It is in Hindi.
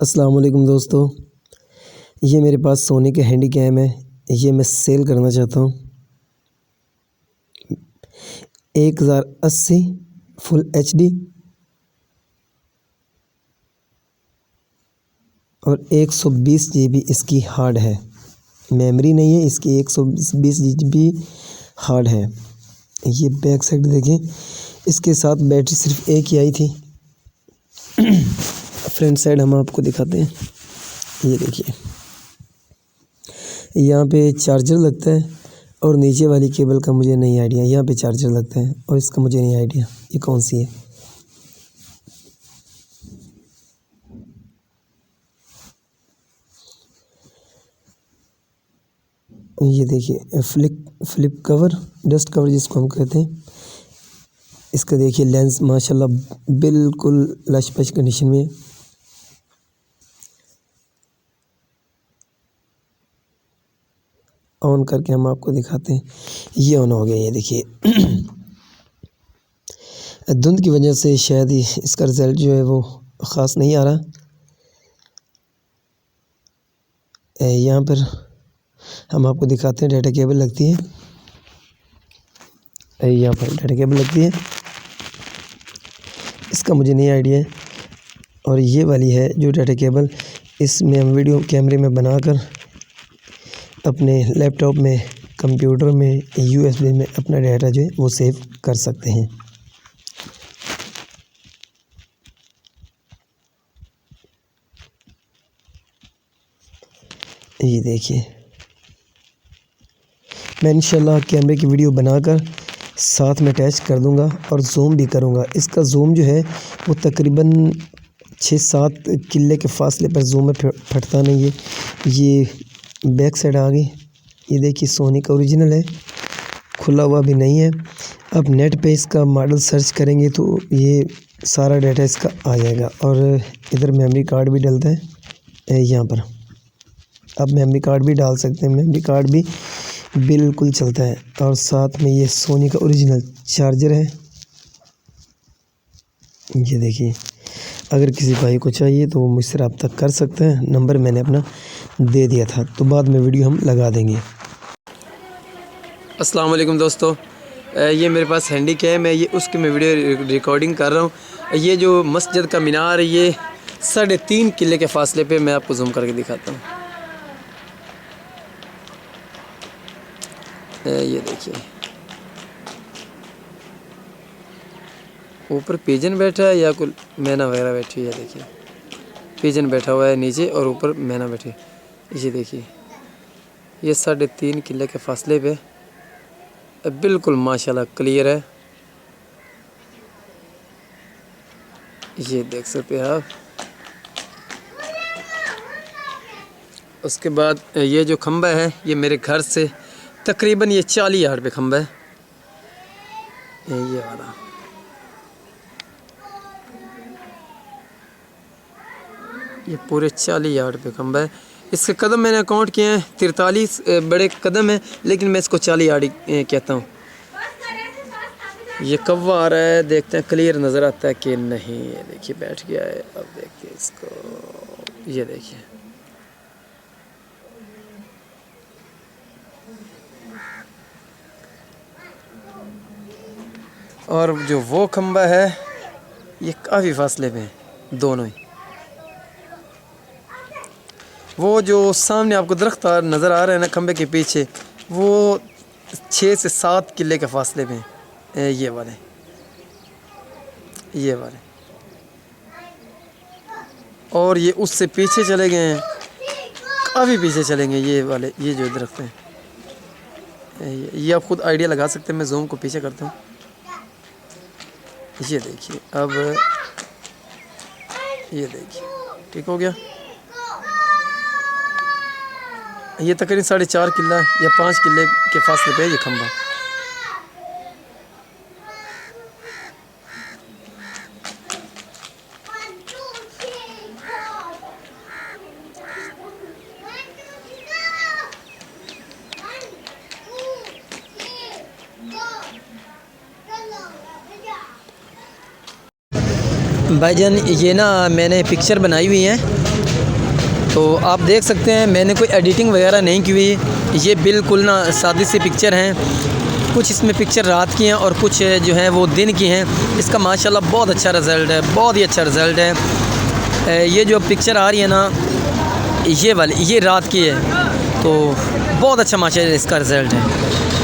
अस्सलाम वालेकुम दोस्तों, ये मेरे पास सोनी का हैंडी कैम है। ये मैं सेल करना चाहता हूँ। 1080 फुल HD और 120 GB इसकी हार्ड है। मेमोरी नहीं है इसकी, 120 GB हार्ड है। ये बैक साइड देखें, इसके साथ बैटरी सिर्फ एक ही आई थी। फ्रंट साइड हम आपको दिखाते हैं। ये देखिए, यहाँ पे चार्जर लगता है और नीचे वाली केबल का मुझे नहीं आइडिया। यहाँ पे चार्जर लगता है और इसका मुझे नहीं आइडिया ये कौन सी है। ये देखिए फ्लिप कवर, डस्ट कवर जिसको हम कहते हैं। इसका देखिए लेंस माशाल्लाह बिल्कुल लश पश कंडीशन में है। ऑन करके हम आपको दिखाते हैं। ये ऑन हो गया। ये देखिए धुंध की वजह से शायद इसका रिज़ल्ट जो है वो ख़ास नहीं आ रहा। यहाँ पर हम आपको दिखाते हैं डाटा केबल लगती है। यहाँ पर डाटा केबल लगती है, इसका मुझे नहीं आइडिया है। और ये वाली है जो डाटा केबल, इसमें हम वीडियो कैमरे में बनाकर अपने लैपटॉप में, कंप्यूटर में, USB में अपना डाटा जो है वो सेव कर सकते हैं। ये देखिए, मैं इंशाल्लाह कैमरे की वीडियो बनाकर साथ में अटैच कर दूंगा और जूम भी करूंगा। इसका जूम जो है वो तकरीबन 6-7 किले के फासले पर जूम में फटता नहीं है। ये बैक साइड आ गई। ये देखिए सोनी का ओरिजिनल है, खुला हुआ भी नहीं है। अब नेट पे इसका मॉडल सर्च करेंगे तो ये सारा डाटा इसका आ जाएगा। और इधर मेमोरी कार्ड भी डलता है यहाँ पर। अब मेमोरी कार्ड भी डाल सकते हैं, मेमोरी कार्ड भी बिल्कुल चलता है। और साथ में ये सोनी का ओरिजिनल चार्जर है। ये देखिए, अगर किसी भाई को चाहिए तो वो मुझसे रब्ता कर सकते हैं। नंबर मैंने अपना दे दिया था, तो बाद में वीडियो हम लगा देंगे। अस्सलाम वालेकुम दोस्तों, ये मेरे पास हैंडी कैम है। ये उसकी मैं वीडियो रिकॉर्डिंग कर रहा हूँ। ये जो मस्जिद का मीनार है, ये 3.5 किले के फासले पे मैं आपको जूम करके दिखाता हूँ। ये देखिए, ऊपर पिजन बैठा है या कोई मैना वगैरह बैठी है। देखिए पिजन बैठा हुआ है नीचे और ऊपर मैना बैठी है। ये देखिए, ये 3.5 किले के फासले पे बिल्कुल माशाल्लाह क्लियर है। ये देख सकते हैं आप। उसके बाद ये जो खंबा है, ये मेरे घर से तकरीबन ये 40 यार्ड पे खंबा है। ये वाला ये पूरे 40 यार्ड पे खंबा है। इसके कदम मैंने काउंट किए हैं, 43 बड़े कदम है, लेकिन मैं इसको 40 यार्ड कहता हूँ। ये कौवा आ रहा है, देखते हैं क्लियर नज़र आता है कि नहीं। ये देखिए बैठ गया है। अब देखिए इसको, ये देखिए और जो वो खंबा है ये काफ़ी फासले पे है दोनों ही। वो जो सामने आपको दरख्त नज़र आ रहा है ना खंबे के पीछे, वो 6 से 7 किले के फासले पे हैं। ये वाले और ये उससे पीछे चले गए हैं, काफ़ी पीछे चलेंगे ये वाले। ये जो दरख्त हैं, ये आप खुद आइडिया लगा सकते हैं। मैं जूम को पीछे करता हूँ। ये देखिए, अब ये देखिए ठीक हो गया। ये तकरीबन 4.5 किला या 5 किले के फासले पे ये खंबा। भाईजान ये ना मैंने पिक्चर बनाई हुई है तो आप देख सकते हैं मैंने कोई एडिटिंग वगैरह नहीं की हुई, ये बिल्कुल ना सादी सी पिक्चर हैं। कुछ इसमें पिक्चर रात की हैं और कुछ जो है वो दिन की हैं। इसका माशाल्लाह बहुत अच्छा रिज़ल्ट है, बहुत ही अच्छा रिज़ल्ट है। ये जो पिक्चर आ रही है ना, ये वाली ये रात की है, तो बहुत अच्छा माशाल्लाह इसका रिज़ल्ट है।